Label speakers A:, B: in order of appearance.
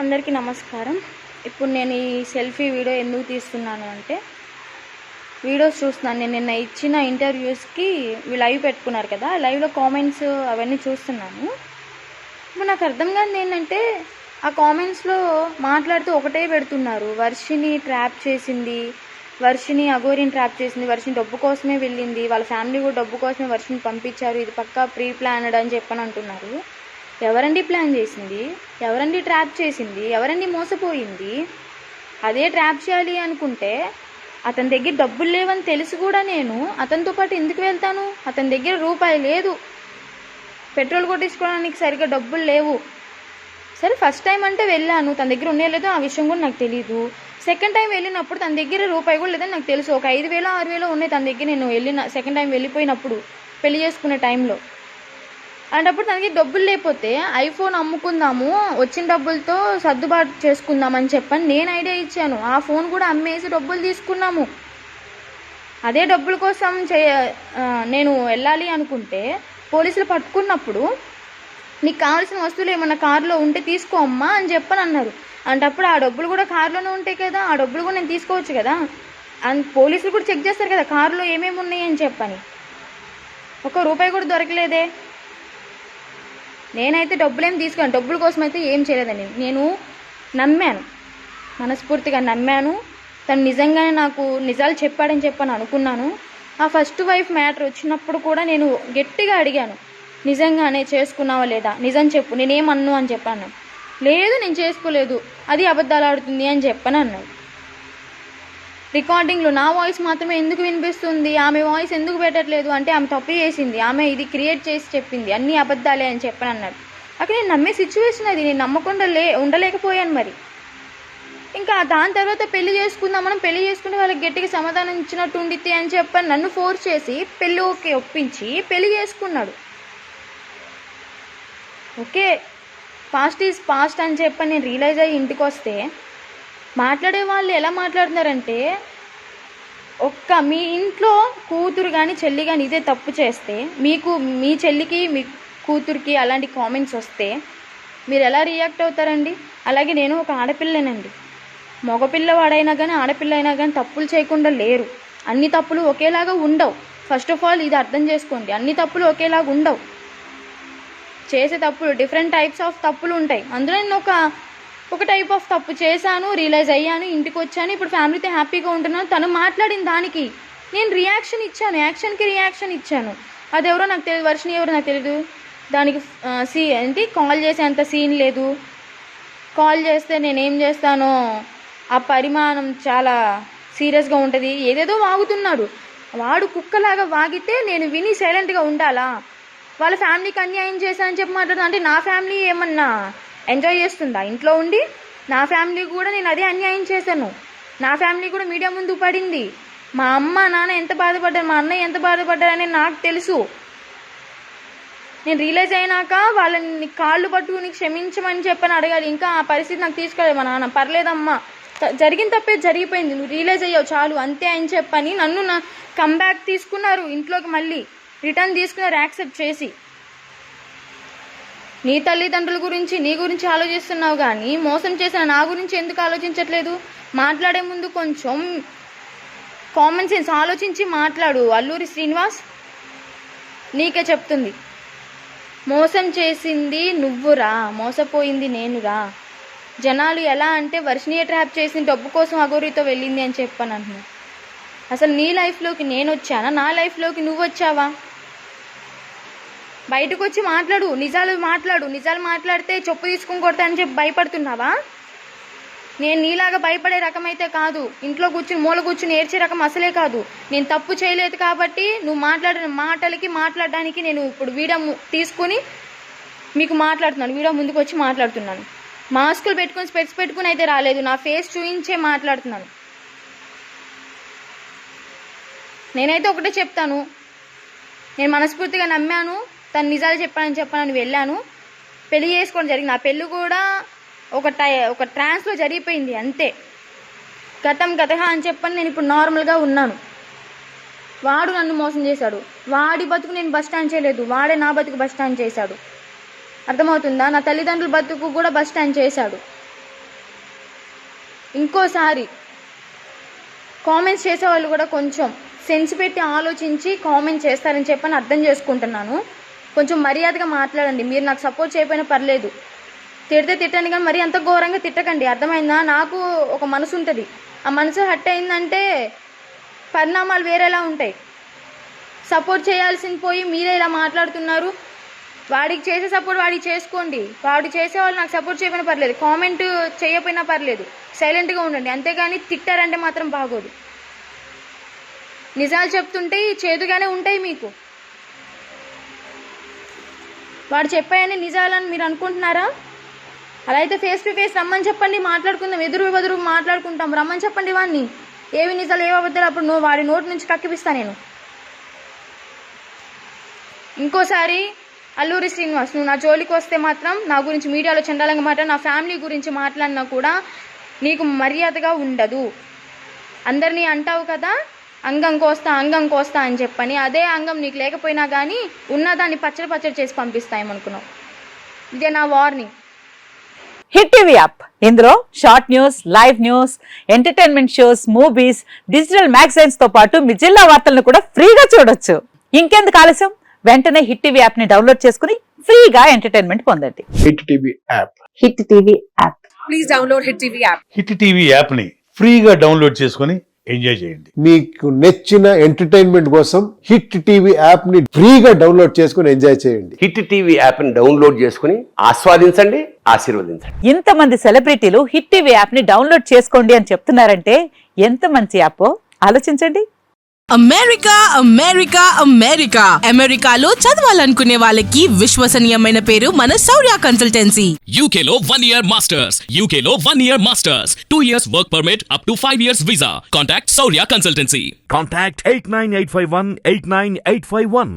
A: అందరికీ నమస్కారం. ఇప్పుడు నేను ఈ సెల్ఫీ వీడియో ఎందుకు తీస్తున్నాను అంటే, వీడియోస్ చూస్తున్నాను. నేను నిన్న ఇచ్చిన ఇంటర్వ్యూస్కి లైవ్ పెట్టుకున్నారు కదా, లైవ్లో కామెంట్స్ అవన్నీ చూస్తున్నాను. ఇప్పుడు నాకు అర్థం కాదు ఏంటంటే, ఆ కామెంట్స్లో మాట్లాడుతూ ఒకటే పెడుతున్నారు. వర్షిని ట్రాప్ చేసింది, వర్షిని అఘోరిని ట్రాప్ చేసింది, వర్షిని డబ్బు కోసమే వెళ్ళింది, వాళ్ళ ఫ్యామిలీ కూడా డబ్బు కోసమే వర్షిని పంపించారు, ఇది పక్కా ప్రీ ప్లానడ్ అని చెప్పని అంటున్నారు. ఎవరండి ప్లాన్ చేసింది? ఎవరండి ట్రాప్ చేసింది? ఎవరండి మోసపోయింది? అదే ట్రాప్ చేయాలి అనుకుంటే అతని దగ్గర డబ్బులు లేవని తెలిసి కూడా నేను అతనితో పాటు ఎందుకు వెళ్తాను? అతని దగ్గర రూపాయి లేదు, పెట్రోల్ కొట్టించుకోవడానికి సరిగ్గా డబ్బులు లేవు. సరే, ఫస్ట్ టైం అంటే వెళ్ళాను, తన దగ్గర ఉండే లేదో ఆ విషయం కూడా నాకు తెలియదు. సెకండ్ టైం వెళ్ళినప్పుడు తన దగ్గర రూపాయి కూడా లేదని నాకు తెలుసు. ఒక 5,000 6,000 ఉన్నాయి తన దగ్గర నేను వెళ్ళిన సెకండ్ టైం వెళ్ళిపోయినప్పుడు, పెళ్లి చేసుకునే టైంలో. అలాంటప్పుడు తనకి డబ్బులు లేకపోతే ఐఫోన్ అమ్ముకుందాము, వచ్చిన డబ్బులతో సర్దుబాటు చేసుకుందామని చెప్పని నేను ఐడియా ఇచ్చాను. ఆ ఫోన్ కూడా అమ్మేసి డబ్బులు తీసుకున్నాము. అదే డబ్బుల కోసం నేను వెళ్ళాలి అనుకుంటే పోలీసులు పట్టుకున్నప్పుడు, నీకు కావాల్సిన వస్తువులు ఏమన్నా కారులో ఉంటే తీసుకో అమ్మా అని చెప్పని అన్నారు. అంటప్పుడు ఆ డబ్బులు కూడా కారులోనే ఉంటాయి కదా, ఆ డబ్బులు కూడా నేను తీసుకోవచ్చు కదా. పోలీసులు కూడా చెక్ చేస్తారు కదా కారులో ఏమేమి ఉన్నాయి అని చెప్పని. ₹1 కూడా దొరకలేదే. నేనైతే డబ్బులేం తీసుకోను, డబ్బుల కోసం అయితే ఏం చేయలేదని నేను నమ్మాను, మనస్ఫూర్తిగా నమ్మాను. తను నిజంగానే నాకు నిజాలు చెప్పాడని చెప్పని అనుకున్నాను. ఆ ఫస్ట్ వైఫ్ మ్యాటర్ వచ్చినప్పుడు కూడా నేను గట్టిగా అడిగాను, నిజంగానే చేసుకున్నావా లేదా, నిజం చెప్పు, నేనేమన్ను అని చెప్పాను. లేదు నేను చేసుకోలేదు, అది అబద్ధాలు ఆడుతుంది అని చెప్పని అన్నాడు. రికార్డింగ్లో నా వాయిస్ మాత్రమే ఎందుకు వినిపిస్తుంది, ఆమె వాయిస్ ఎందుకు పెట్టట్లేదు అంటే, ఆమె తప్పు చేసింది, ఆమె ఇది క్రియేట్ చేసి చెప్పింది, అన్నీ అబద్ధాలే అని చెప్పని అన్నాడు. అక్కడ నేను నమ్మే సిచ్యువేషన్ అది, నేను నమ్మకుండా ఉండలేకపోయాను. మరి ఇంకా దాని తర్వాత పెళ్లి చేసుకుందాం, మనం పెళ్లి చేసుకుంటే వాళ్ళకి గట్టిగా సమాధానం ఇచ్చినట్టు ఉండితే అని చెప్పని నన్ను ఫోర్స్ చేసి పెళ్ళి ఒప్పించి పెళ్లి చేసుకున్నాడు. ఓకే, పాస్ట్ ఈజ్ పాస్ట్ అని చెప్పని నేను రియలైజ్ అయ్యి ఇంటికి వస్తే, మాట్లాడే వాళ్ళు ఎలా మాట్లాడుతున్నారంటే, మీ ఇంట్లో కూతురు కానీ చెల్లి కానీ ఇదే తప్పు చేస్తే, మీ చెల్లికి మీ కూతురికి అలాంటి కామెంట్స్ వస్తే మీరు ఎలా రియాక్ట్ అవుతారండి? అలాగే నేను ఒక ఆడపిల్లనండి, మగపిల్లవాడైనా కానీ ఆడపిల్ల అయినా కానీ తప్పులు చేయకుండా లేరు. అన్ని తప్పులు ఒకేలాగా ఉండవు. ఫస్ట్ ఆఫ్ ఆల్ ఇది అర్థం చేసుకోండి, అన్ని తప్పులు ఒకేలాగా ఉండవు. చేసే తప్పులు డిఫరెంట్ టైప్స్ ఆఫ్ తప్పులు ఉంటాయి. అందులో నేను ఒక టైప్ ఆఫ్ తప్పు చేశాను, రియలైజ్ అయ్యాను, ఇంటికి వచ్చాను, ఇప్పుడు ఫ్యామిలీతో హ్యాపీగా ఉంటున్నాను. తను మాట్లాడిన దానికి నేను రియాక్షన్ ఇచ్చాను, యాక్షన్కి రియాక్షన్ ఇచ్చాను. అది ఎవరో నాకు తెలియదు, వర్షిని ఎవరో నాకు తెలియదు. దానికి కాల్ చేసేంత సీన్ లేదు. కాల్ చేస్తే నేనేం చేస్తానో ఆ పరిమాణం చాలా సీరియస్గా ఉంటుంది. ఏదేదో వాగుతున్నాడు వాడు, కుక్కలాగా వాగితే నేను విని సైలెంట్గా ఉండాలా? వాళ్ళ ఫ్యామిలీకి అన్యాయం చేశానని చెప్పి మాట్లాడుతున్నా అంటే, నా ఫ్యామిలీ ఏమన్నా ఎంజాయ్ చేస్తుందా ఇంట్లో ఉండి? నా ఫ్యామిలీ కూడా నేను అదే అన్యాయం చేశాను. నా ఫ్యామిలీ కూడా మీడియా ముందు పడింది. మా అమ్మ నాన్న ఎంత బాధపడ్డారు, మా అన్నయ్య ఎంత బాధపడ్డారని నాకు తెలుసు. నేను రియలైజ్ అయినాక వాళ్ళని కాళ్ళు పట్టుకుని క్షమించమని చెప్పని అడగాలి. ఇంకా ఆ పరిస్థితి నాకు తీసుకెళ్ళలేదు. మా నాన్న పర్లేదమ్మా, జరిగిన తప్పే జరిగిపోయింది, నువ్వు రియలైజ్ అయ్యావు చాలు అంతే అని చెప్పని నన్ను కమ్బ్యాక్ తీసుకున్నారు, ఇంట్లోకి మళ్ళీ రిటర్న్ తీసుకున్నారు యాక్సెప్ట్ చేసి. నీ తల్లిదండ్రుల గురించి నీ గురించి ఆలోచిస్తున్నావు కానీ మోసం చేసిన నా గురించి ఎందుకు ఆలోచించట్లేదు? మాట్లాడే ముందు కొంచెం కామన్ సెన్స్ ఆలోచించి మాట్లాడు. అల్లూరి శ్రీనివాస్, నీకే చెప్తుంది. మోసం చేసింది నువ్వురా, మోసపోయింది నేనురా. జనాలు ఎలా అంటే, వర్షిని ట్రాప్ చేసింది డబ్బు కోసం అఘోరితో వెళ్ళింది అని చెప్పని అంటున్నాను. అసలు నీ లైఫ్లోకి నేను వచ్చానా, నా లైఫ్లోకి నువ్వు వచ్చావా? బయటకు వచ్చి మాట్లాడు, నిజాలు మాట్లాడు. నిజాలు మాట్లాడితే చెప్పు తీసుకుని కొడతానని చెప్పి భయపడుతున్నావా? నేను నీలాగా భయపడే రకమైతే కాదు, ఇంట్లో కూర్చుని మూల కూర్చుని ఏడ్చే రకం అసలే కాదు. నేను తప్పు చేయలేదు కాబట్టి నువ్వు మాట్లాడిన మాట్లాడడానికి నేను ఇప్పుడు వీడియో తీసుకుని మీకు మాట్లాడుతున్నాను, వీడియో ముందుకు వచ్చి మాట్లాడుతున్నాను. మాస్కులు పెట్టుకుని స్పెట్స్ పెట్టుకుని అయితే రాలేదు, నా ఫేస్ చూయించే మాట్లాడుతున్నాను. నేనైతే ఒకటే చెప్తాను, నేను మనస్ఫూర్తిగా నమ్మాను, తను నిజాలు చెప్పానని వెళ్ళాను, పెళ్లి చేసుకోవడం జరిగింది. ఆ పెళ్ళి కూడా ఒక ట్రాన్స్లో జరిగిపోయింది అంతే. గతం అని చెప్పని నేను ఇప్పుడు నార్మల్గా ఉన్నాను. వాడు నన్ను మోసం చేశాడు, వాడి బతుకు నేను బస్ స్టాండ్ చేయలేదు, వాడే నా బతుకు బస్ స్టాండ్ చేశాడు. అర్థమవుతుందా? నా తల్లిదండ్రుల బతుకు కూడా బస్ స్టాండ్ చేశాడు. ఇంకోసారి కామెంట్స్ చేసేవాళ్ళు కూడా కొంచెం సెన్స్ పెట్టి ఆలోచించి కామెంట్ చేస్తారని చెప్పని అర్థం చేసుకుంటున్నాను. కొంచెం మర్యాదగా మాట్లాడండి. మీరు నాకు సపోర్ట్ చేయకపోయినా పర్లేదు, తిడితే తిట్టండి, కానీ మరీ అంత ఘోరంగా తిట్టకండి. అర్థమైందా? నాకు ఒక మనసు ఉంటుంది, ఆ మనసు హట్ అయిందంటే పరిణామాలు వేరేలా ఉంటాయి. సపోర్ట్ చేయాల్సింది పోయి మీరే ఇలా మాట్లాడుతున్నారు. వాడికి చేసే సపోర్ట్ వాడికి చేసుకోండి. వాడు చేసేవాళ్ళు నాకు సపోర్ట్ చేయకపోయినా పర్లేదు, కామెంట్ చేయకపోయినా పర్లేదు, సైలెంట్గా ఉండండి. అంతేగాని తిట్టారంటే మాత్రం బాగోదు. నిజాలు చెప్తుంటే చేదుగానే ఉంటాయి మీకు. వాడు చెప్పాయని నిజాలని మీరు అనుకుంటున్నారా? అలా అయితే ఫేస్ టు ఫేస్ రమ్మని చెప్పండి, మాట్లాడుకుందాం, ఎదురు బదురు మాట్లాడుకుంటాం. రమ్మని చెప్పండి వాడిని, ఏవి నిజాలు ఏవి అబద్ధాలు అప్పుడు వాడి నోటి నుంచి కక్కిపిస్తా నేను. ఇంకోసారి అల్లూరి శ్రీనివాస్, నువ్వు నా జోలికి వస్తే మాత్రం నా గురించి మీడియాలో చండాలంగా మాట్లాడి నా ఫ్యామిలీ గురించి మాట్లాడినా కూడా నీకు మర్యాదగా ఉండదు. అందరినీ అంటావు కదా అంగం కోస్తా అని చెప్పని, అదే అంగం నీకు లేకపోయినా కానీ ఉన్నదాన్ని పచ్చడి చేసి పంపిస్తాయేమనుకున్నావు. ఇదే నా వార్నింగ్.
B: హిట్ టీవీ యాప్, ఇందులో short news, live news, entertainment shows, movies, digital magazines తో పాటు మీ జిల్లా వార్తలను కూడా ఫ్రీగా చూడొచ్చు. ఇంకెందుకు ఆలస్యం, వెంటనే హిట్ టీవీ యాప్ ని డౌన్లోడ్ చేసుకుని ఫ్రీగా ఎంటర్టైన్మెంట్ పొందండి.
C: Hit TV app.
B: Hit TV app.
D: Please download hit TV app.
E: Hit TV app ని ఫ్రీగా డౌన్లోడ్ చేసుకుని ఎంజాయ్ చేయండి.
C: మీకు నచ్చిన ఎంటర్టైన్మెంట్ కోసం హిట్ టీవీ యాప్ ని ఫ్రీగా డౌన్లోడ్ చేసుకుని ఎంజాయ్ చేయండి.
F: హిట్ టీవీ యాప్ ని డౌన్లోడ్ చేసుకుని ఆస్వాదించండి, ఆశీర్వదించండి.
B: ఇంతమంది సెలబ్రిటీలు హిట్ టీవీ యాప్ ని డౌన్లోడ్ చేసుకోండి అని చెప్తున్నారంటే ఎంత మంచి యాప్ ఆలోచించండి.
G: అమెరికాలో చదవాలనుకునే వాళ్ళకి విశ్వసనీయమైన పేరు మన శౌర్య కన్సల్టెన్సీ.
H: UK లో 1 year masters, UK లో 1 year masters, 2 years work permit up to 5 years visa. Contact Saurya Consultancy.
I: Contact 89851 89851.